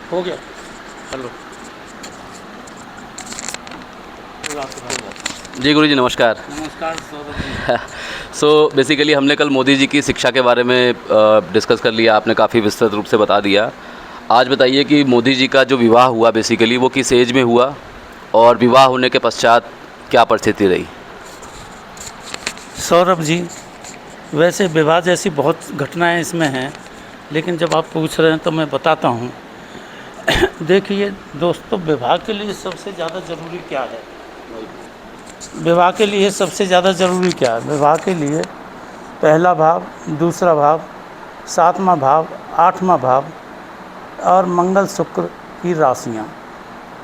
हो गया। हेलो। जी गुरु जी नमस्कार। नमस्कार सौरभ जी। सो बेसिकली हमने कल मोदी जी की शिक्षा के बारे में डिस्कस कर लिया, आपने काफ़ी विस्तृत रूप से बता दिया। आज बताइए कि मोदी जी का जो विवाह हुआ बेसिकली वो किस एज में हुआ और विवाह होने के पश्चात क्या परिस्थिति रही? सौरभ जी, वैसे विवाह जैसी बहुत घटनाएं इसमें हैं, लेकिन जब आप पूछ रहे हैं तो मैं बताता हूँ। देखिए दोस्तों, विवाह के लिए सबसे ज़्यादा ज़रूरी क्या है? विवाह के लिए सबसे ज़्यादा ज़रूरी क्या है? विवाह के लिए पहला भाव, दूसरा भाव, सातवां भाव, आठवां भाव और मंगल शुक्र की राशियाँ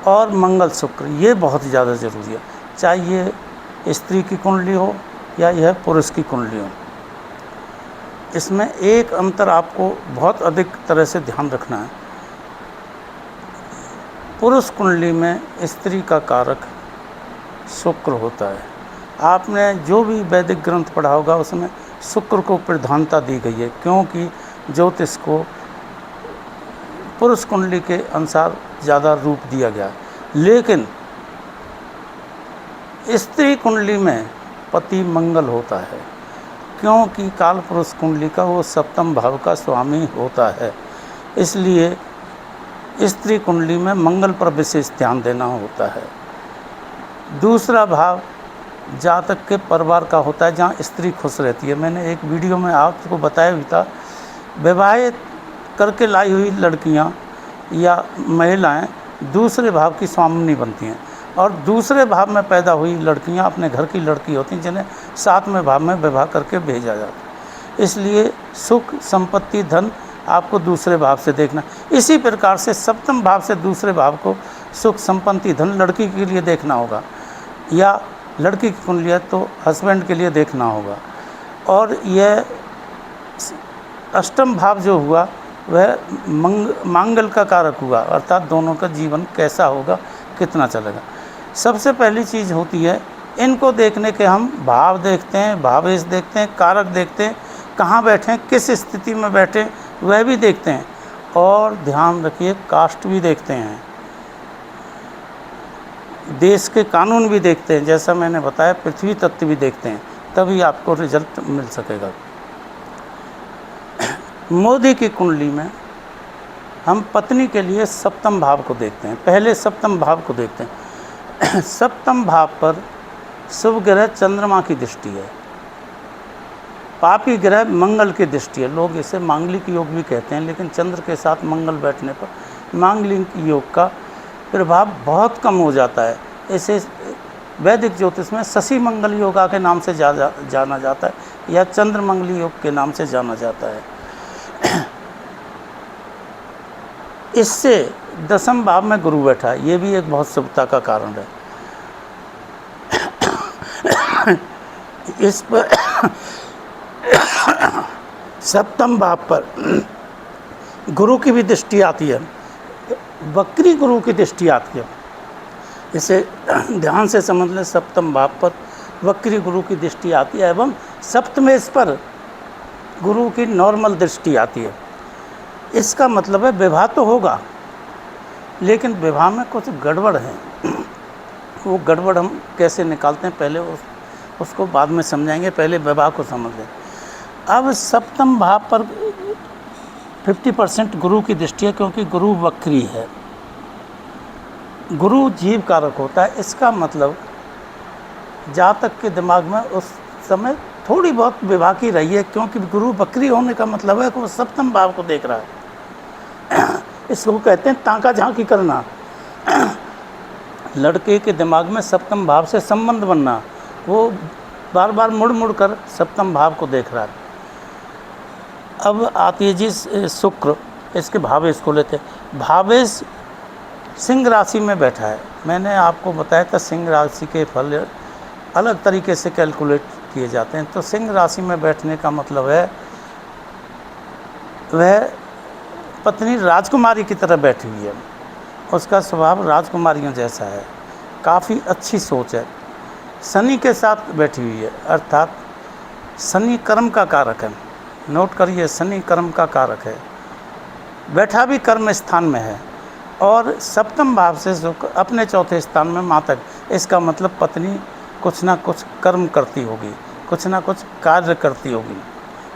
और मंगल शुक्र, ये बहुत ज़्यादा ज़रूरी है। चाहे ये स्त्री की कुंडली हो या यह पुरुष की कुंडली हो, इसमें एक अंतर आपको बहुत अधिक तरह से ध्यान रखना है। पुरुष कुंडली में स्त्री का कारक शुक्र होता है। आपने जो भी वैदिक ग्रंथ पढ़ा होगा उसमें शुक्र को प्रधानता दी गई है, क्योंकि ज्योतिष को पुरुष कुंडली के अनुसार ज़्यादा रूप दिया गया। लेकिन स्त्री कुंडली में पति मंगल होता है, क्योंकि काल पुरुष कुंडली का वो सप्तम भाव का स्वामी होता है। इसलिए स्त्री कुंडली में मंगल पर विशेष ध्यान देना होता है। दूसरा भाव जातक के परिवार का होता है, जहाँ स्त्री खुश रहती है। मैंने एक वीडियो में आपको बताया भी था, विवाहित करके लाई हुई लड़कियां या महिलाएं दूसरे भाव की स्वामिनी बनती हैं, और दूसरे भाव में पैदा हुई लड़कियां अपने घर की लड़की होती हैं, जिन्हें सातवें भाव में विवाह करके भेजा जाता है। इसलिए सुख, संपत्ति, धन आपको दूसरे भाव से देखना। इसी प्रकार से सप्तम भाव से दूसरे भाव को सुख, संपत्ति, धन लड़की के लिए देखना होगा, या लड़की की कुंडली है तो हस्बैंड के लिए देखना होगा। और यह अष्टम भाव जो हुआ वह मंगल का कारक हुआ, अर्थात दोनों का जीवन कैसा होगा, कितना चलेगा। सबसे पहली चीज़ होती है, इनको देखने के हम भाव देखते हैं, भावेश देखते हैं, कारक देखते हैं, कहाँ बैठे, किस स्थिति में बैठे वह भी देखते हैं, और ध्यान रखिए कास्ट भी देखते हैं, देश के कानून भी देखते हैं, जैसा मैंने बताया पृथ्वी तत्व भी देखते हैं, तभी आपको रिजल्ट मिल सकेगा। मोदी की कुंडली में हम पत्नी के लिए सप्तम भाव को देखते हैं। पहले सप्तम भाव को देखते हैं। सप्तम भाव पर शुभ ग्रह चंद्रमा की दृष्टि है, पापी ग्रह मंगल की दृष्टि है। लोग इसे मांगलिक योग भी कहते हैं, लेकिन चंद्र के साथ मंगल बैठने पर मांगलिक योग का प्रभाव बहुत कम हो जाता है। इसे वैदिक ज्योतिष में शशि मंगल योगा के नाम से जाना जाता है, या चंद्र मंगली योग के नाम से जाना जाता है। इससे दसम भाव में गुरु बैठा है, ये भी एक बहुत शुभता का कारण है। इस पर सप्तम भाव पर गुरु की भी दृष्टि आती है, वक्री गुरु की दृष्टि आती है। इसे ध्यान से समझ लें, सप्तम भाव पर वक्री गुरु की दृष्टि आती है, एवं सप्तमेश पर गुरु की नॉर्मल दृष्टि आती है। इसका मतलब है विवाह तो होगा, लेकिन विवाह में कुछ गड़बड़ है। वो गड़बड़ हम कैसे निकालते हैं, पहले उसको बाद में समझाएंगे, पहले विवाह को समझ लें। अब सप्तम भाव पर 50% गुरु की दृष्टि है, क्योंकि गुरु वक्री है। गुरु जीव कारक होता है। इसका मतलब जातक के दिमाग में उस समय थोड़ी बहुत विवाह की रही है, क्योंकि गुरु वक्री होने का मतलब है कि वो सप्तम भाव को देख रहा है। इसको कहते हैं ताका झांकी करना। लड़के के दिमाग में सप्तम भाव से संबंध बनना, वो बार बार मुड़ मुड़ कर सप्तम भाव को देख रहा है। अब आती है जी शुक्र, इसके भावेश को लेते हैं। भावेश सिंह राशि में बैठा है। मैंने आपको बताया था सिंह राशि के फल अलग तरीके से कैलकुलेट किए जाते हैं। तो सिंह राशि में बैठने का मतलब है वह पत्नी राजकुमारी की तरह बैठी हुई है, उसका स्वभाव राजकुमारियों जैसा है, काफ़ी अच्छी सोच है। शनि के साथ बैठी हुई है, अर्थात शनि कर्म का कारक है। नोट करिए, शनि कर्म का कारक है, बैठा भी कर्म स्थान में है। और सप्तम भाव से शुक्र अपने चौथे स्थान में मातक, इसका मतलब पत्नी कुछ ना कुछ कर्म करती होगी, कुछ ना कुछ कार्य करती होगी।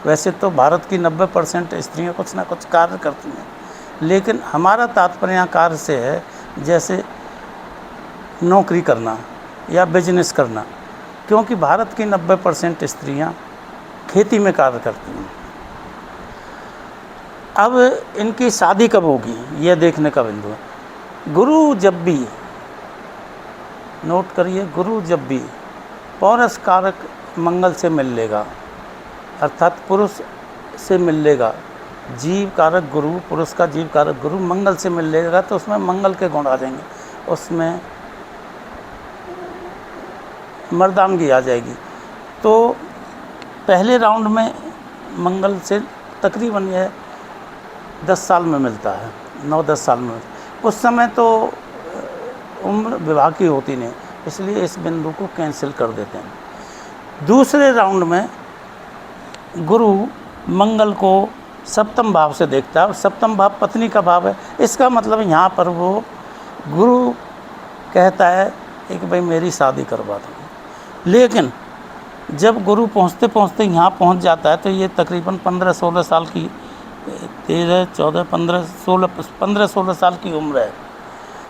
वैसे तो भारत की 90% स्त्रियां कुछ ना कुछ कार्य करती हैं, लेकिन हमारा तात्पर्य यहाँ कार्य से है, जैसे नौकरी करना या बिजनेस करना, क्योंकि भारत की 90% स्त्रियां खेती में कार्य करती हैं। अब इनकी शादी कब होगी यह देखने का बिंदु है। गुरु जब भी, नोट करिए, गुरु जब भी पौरुष कारक मंगल से मिल लेगा, अर्थात पुरुष से मिल लेगा, जीव कारक गुरु, पुरुष का जीव कारक गुरु मंगल से मिल लेगा, तो उसमें मंगल के गुण आ जाएंगे, उसमें मर्दानगी आ जाएगी। तो पहले राउंड में मंगल से तकरीबन यह 10 साल में मिलता है, 9-10 साल में। उस समय तो उम्र विवाह की होती नहीं, इसलिए इस बिंदु को कैंसिल कर देते हैं। दूसरे राउंड में गुरु मंगल को सप्तम भाव से देखता है, और सप्तम भाव पत्नी का भाव है। इसका मतलब यहाँ पर वो गुरु कहता है कि भाई मेरी शादी करवा दो। लेकिन जब गुरु पहुँचते पहुँचते यहाँ पहुँच जाता है, तो ये तकरीबन 15-16 साल की, 15-16 साल की उम्र है।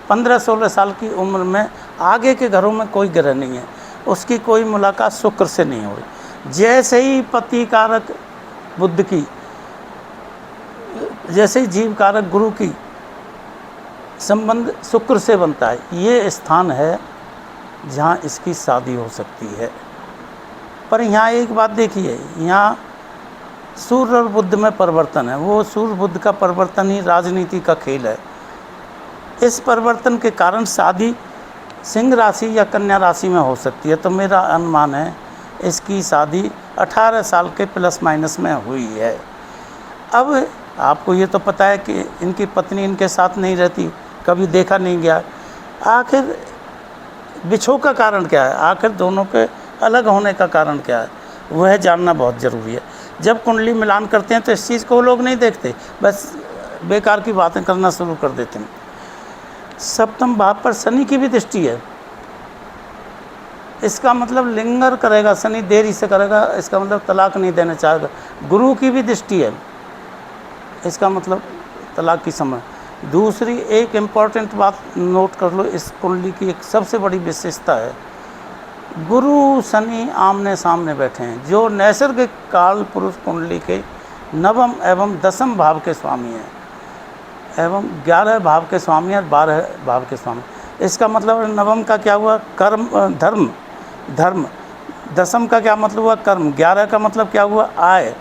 15-16 साल की उम्र में आगे के घरों में कोई ग्रह नहीं है, उसकी कोई मुलाकात शुक्र से नहीं हो रही। जैसे ही पति कारक बुध की, जैसे ही जीव कारक गुरु की संबंध शुक्र से बनता है, ये स्थान है जहाँ इसकी शादी हो सकती है। पर यहाँ एक बात देखिए, यहाँ सूर्य और बुध में परिवर्तन है। वो सूर्य बुध का परिवर्तन ही राजनीति का खेल है। इस परिवर्तन के कारण शादी सिंह राशि या कन्या राशि में हो सकती है। तो मेरा अनुमान है इसकी शादी 18 साल के प्लस माइनस में हुई है। अब आपको ये तो पता है कि इनकी पत्नी इनके साथ नहीं रहती, कभी देखा नहीं गया। आखिर बिछोह का कारण क्या है, आखिर दोनों के अलग होने का कारण क्या है, वह जानना बहुत ज़रूरी है। जब कुंडली मिलान करते हैं तो इस चीज़ को लोग नहीं देखते, बस बेकार की बातें करना शुरू कर देते हैं। सप्तम भाव पर शनि की भी दृष्टि है, इसका मतलब लिंगर करेगा, शनि देरी से करेगा, इसका मतलब तलाक नहीं देना चाहेगा। गुरु की भी दृष्टि है, इसका मतलब तलाक की समय। दूसरी एक इम्पॉर्टेंट बात नोट कर लो, इस कुंडली की एक सबसे बड़ी विशेषता है, गुरु शनि आमने सामने बैठे हैं, जो नैसर्गिक काल पुरुष कुंडली के 9वें एवं 10वें भाव के स्वामी हैं, एवं 11 भाव के स्वामी और 12 भाव के स्वामी। इसका मतलब 9वें का क्या हुआ, कर्म, धर्म। 10वें का क्या मतलब हुआ, कर्म। 11 का मतलब क्या हुआ, आय।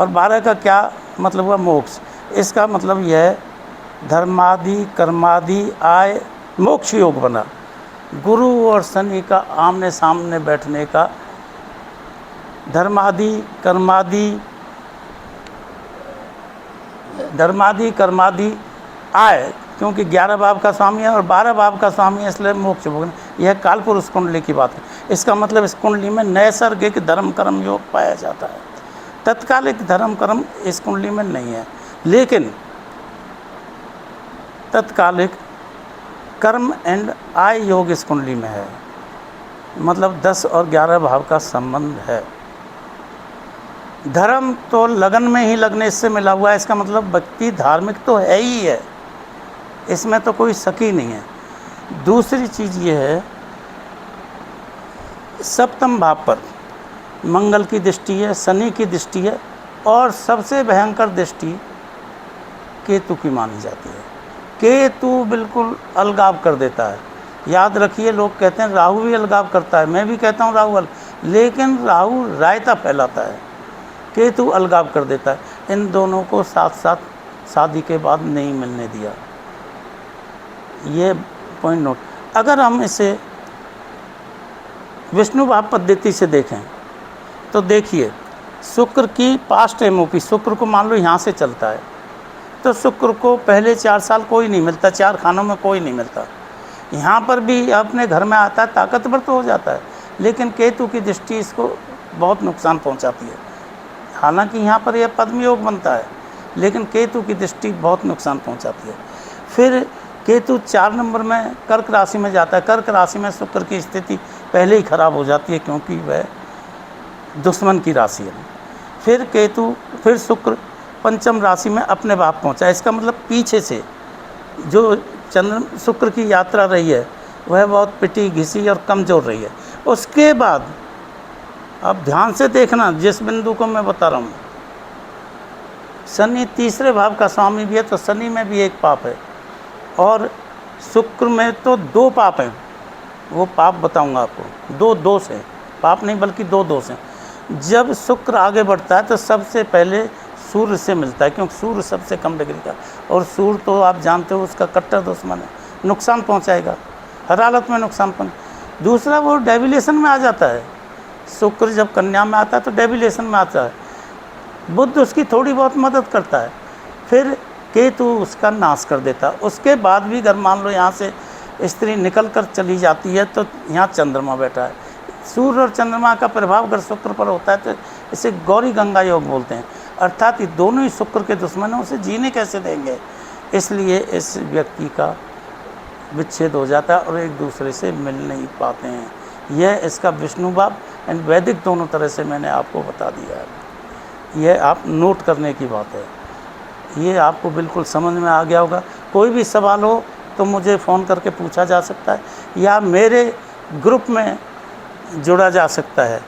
और 12 का क्या मतलब हुआ, मोक्ष। इसका मतलब यह है धर्मादि, कर्मादि, आय, मोक्ष योग बना। गुरु और शनि का आमने सामने बैठने का धर्मादि, कर्मादि, आय, क्योंकि 11 भाव का स्वामी है और 12 भाव का स्वामी है, इसलिए मोक्ष भोगना। यह काल पुरुष कुंडली की बात है। इसका मतलब इस कुंडली में नैसर्गिक धर्म कर्म योग पाया जाता है। तत्कालिक धर्म कर्म इस कुंडली में नहीं है, लेकिन तत्कालिक कर्म एंड आय योग इस कुंडली में है। मतलब 10 और 11 भाव का संबंध है। धर्म तो लगन में ही लगने से मिला हुआ है, इसका मतलब व्यक्ति धार्मिक तो है ही है, इसमें तो कोई शक ही नहीं है। दूसरी चीज़ ये है, सप्तम भाव पर मंगल की दृष्टि है, शनि की दृष्टि है, और सबसे भयंकर दृष्टि केतु की मानी जाती है। केतु बिल्कुल अलगाव कर देता है। याद रखिए, लोग कहते हैं राहु भी अलगाव करता है, मैं भी कहता हूँ राहु लेकिन राहु रायता फैलाता है, केतु अलगाव कर देता है। इन दोनों को साथ साथ शादी के बाद नहीं मिलने दिया, ये पॉइंट नोट। अगर हम इसे विष्णु भाव पद्धति से देखें तो देखिए, शुक्र की पास्ट एमओपी, शुक्र को मान लो यहाँ से चलता है, तो शुक्र को पहले 4 साल कोई नहीं मिलता, 4 खानों में कोई नहीं मिलता। यहाँ पर भी अपने घर में आता है, ताकतवर तो हो जाता है, लेकिन केतु की दृष्टि इसको बहुत नुकसान पहुँचाती है। हालांकि यहाँ पर यह पद्म योग बनता है, लेकिन केतु की दृष्टि बहुत नुकसान पहुँचाती है। फिर केतु 4 नंबर में कर्क राशि में जाता है। कर्क राशि में शुक्र की स्थिति पहले ही खराब हो जाती है, क्योंकि वह दुश्मन की राशि है। फिर केतु, फिर शुक्र पंचम राशि में अपने भाव पहुंचा। इसका मतलब पीछे से जो चंद्र शुक्र की यात्रा रही है वह बहुत पिटी घिसी और कमज़ोर रही है। उसके बाद अब ध्यान से देखना जिस बिंदु को मैं बता रहा हूँ, शनि तीसरे भाव का स्वामी भी है, तो शनि में भी एक पाप है और शुक्र में तो 2 पाप हैं। वो पाप बताऊंगा आपको, 2 दोष हैं, पाप नहीं बल्कि 2 दोष हैं। जब शुक्र आगे बढ़ता है तो सबसे पहले सूर्य से मिलता है, क्योंकि सूर्य सबसे कम डिग्री का, और सूर्य तो आप जानते हो उसका कट्टर दुश्मन है, नुकसान पहुंचाएगा, हर हालत में नुकसान पहुंच। दूसरा वो डेविलेशन में आ जाता है। शुक्र जब कन्या में आता है तो डेविलेशन में आता है। बुध उसकी थोड़ी बहुत मदद करता है, फिर केतु उसका नाश कर देता है। उसके बाद भी अगर मान लो यहाँ से स्त्री निकल कर चली जाती है तो यहाँ चंद्रमा बैठा है। सूर्य और चंद्रमा का प्रभाव अगर शुक्र पर होता है तो इसे गौरी गंगा योग बोलते हैं, अर्थात ये दोनों ही शुक्र के दुश्मन हैं, उसे जीने कैसे देंगे। इसलिए इस व्यक्ति का विच्छेद हो जाता है और एक दूसरे से मिल नहीं पाते हैं। यह इसका विष्णु भाव एंड वैदिक दोनों तरह से मैंने आपको बता दिया है। यह आप नोट करने की बात है, ये आपको बिल्कुल समझ में आ गया होगा। कोई भी सवाल हो तो मुझे फ़ोन करके पूछा जा सकता है या मेरे ग्रुप में जुड़ा जा सकता है।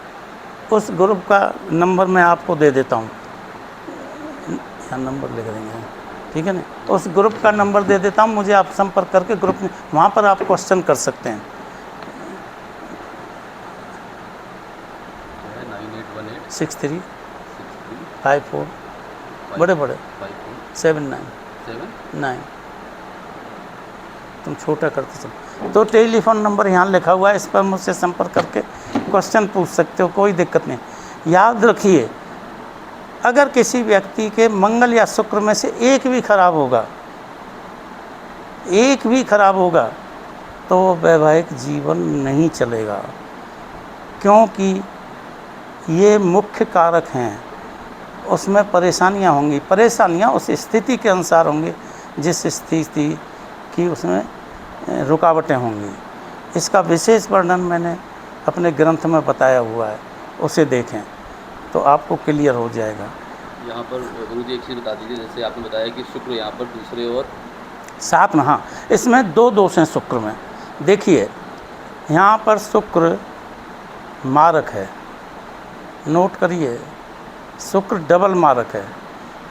उस ग्रुप का नंबर मैं आपको दे देता हूँ, या नंबर लिख देंगे, ठीक है ना। उस ग्रुप का नंबर दे देता हूँ, मुझे आप संपर्क करके ग्रुप में, वहाँ पर आप क्वेश्चन कर सकते हैं। 63 54 बड़े 79 तुम छोटा करते चलो। तो टेलीफोन नंबर यहाँ लिखा हुआ है, इस पर मुझसे संपर्क करके क्वेश्चन पूछ सकते हो, कोई दिक्कत नहीं। याद रखिए, अगर किसी व्यक्ति के मंगल या शुक्र में से एक भी खराब होगा तो वैवाहिक जीवन नहीं चलेगा, क्योंकि ये मुख्य कारक हैं। उसमें परेशानियां होंगी, परेशानियां उस स्थिति के अनुसार होंगी जिस स्थिति की उसमें रुकावटें होंगी। इसका विशेष वर्णन मैंने अपने ग्रंथ में बताया हुआ है, उसे देखें तो आपको क्लियर हो जाएगा। यहाँ पर गुरुजी एक चीज़ बता दीजिए, जैसे आपने बताया कि शुक्र यहाँ पर दूसरे और साथ में, हाँ, इसमें 2 दोष हैं शुक्र में। देखिए यहाँ पर शुक्र मारक है, नोट करिए, शुक्र डबल मारक है।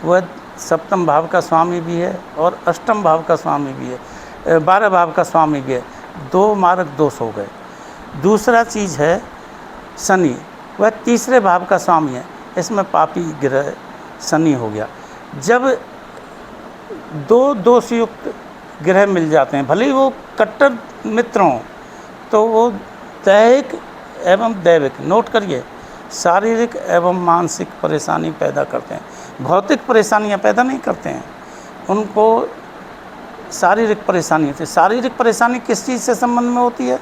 वह सप्तम भाव का स्वामी भी है और अष्टम भाव का स्वामी भी है, 12 भाव का स्वामी भी है। 2 मारक दोष हो गए। दूसरा चीज़ है शनि, वह तीसरे भाव का स्वामी है। इसमें पापी ग्रह शनि हो गया। जब 2 दोषयुक्त ग्रह मिल जाते हैं, भले ही वो कट्टर मित्र हों, तो वो दैहिक एवं दैविक, नोट करिए, शारीरिक एवं मानसिक परेशानी पैदा करते हैं। भौतिक परेशानियां पैदा नहीं करते हैं, उनको शारीरिक परेशानी होती है। शारीरिक परेशानी किस चीज़ से संबंध में होती है?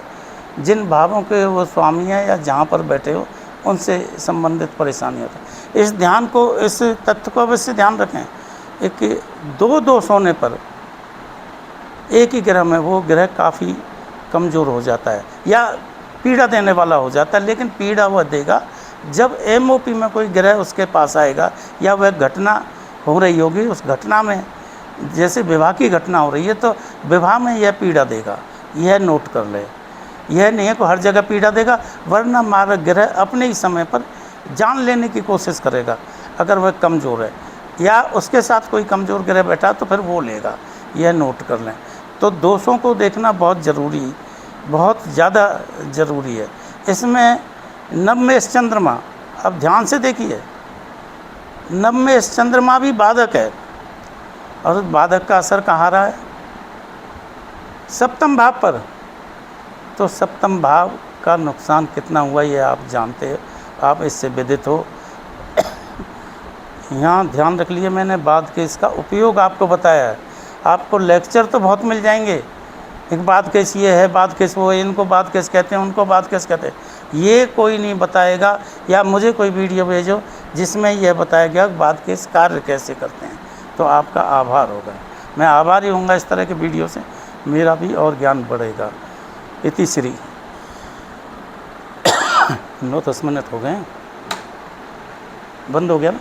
जिन भावों के वो स्वामी हैं या जहाँ पर बैठे हो उनसे संबंधित परेशानी होती है। इस तथ्य को अवश्य ध्यान रखें। 2 दोष होने पर एक ही ग्रह में वो ग्रह काफ़ी कमज़ोर हो जाता है या पीड़ा देने वाला हो जाता है, लेकिन पीड़ा वह देगा जब एमओपी में कोई ग्रह उसके पास आएगा या वह घटना हो रही होगी, उस घटना में, जैसे विवाह की घटना हो रही है तो विवाह में यह पीड़ा देगा। यह नोट कर ले, यह नहीं है कि हर जगह पीड़ा देगा, वरना मारक ग्रह अपने ही समय पर जान लेने की कोशिश करेगा अगर वह कमज़ोर है, या उसके साथ कोई कमज़ोर ग्रह बैठा तो फिर वो लेगा। यह नोट कर लें। तो दोषों को देखना बहुत ज़्यादा ज़रूरी है। इसमें नवमेश चंद्रमा, अब ध्यान से देखिए, नवमेश चंद्रमा भी बाधक है और बाधक का असर कहाँ रहा है? सप्तम भाव पर। तो सप्तम भाव का नुकसान कितना हुआ ये आप जानते हो, आप इससे विदित हो। यहाँ ध्यान रख लिए, मैंने बाद के इसका उपयोग आपको बताया है। आपको लेक्चर तो बहुत मिल जाएंगे, एक बाद केस ये है, बाद केस वो है, इनको बाद केस कहते हैं, उनको बाद केस कहते हैं, ये कोई नहीं बताएगा। या मुझे कोई वीडियो भेजो जिसमें यह बताया गया बाद केस कार्य कैसे करते हैं, तो आपका आभार होगा। मैं आभारी होऊंगा इस तरह के वीडियो से, मेरा भी और ज्ञान बढ़ेगा। इति श्री 9-10 मिनट हो गए, बंद हो गया ना।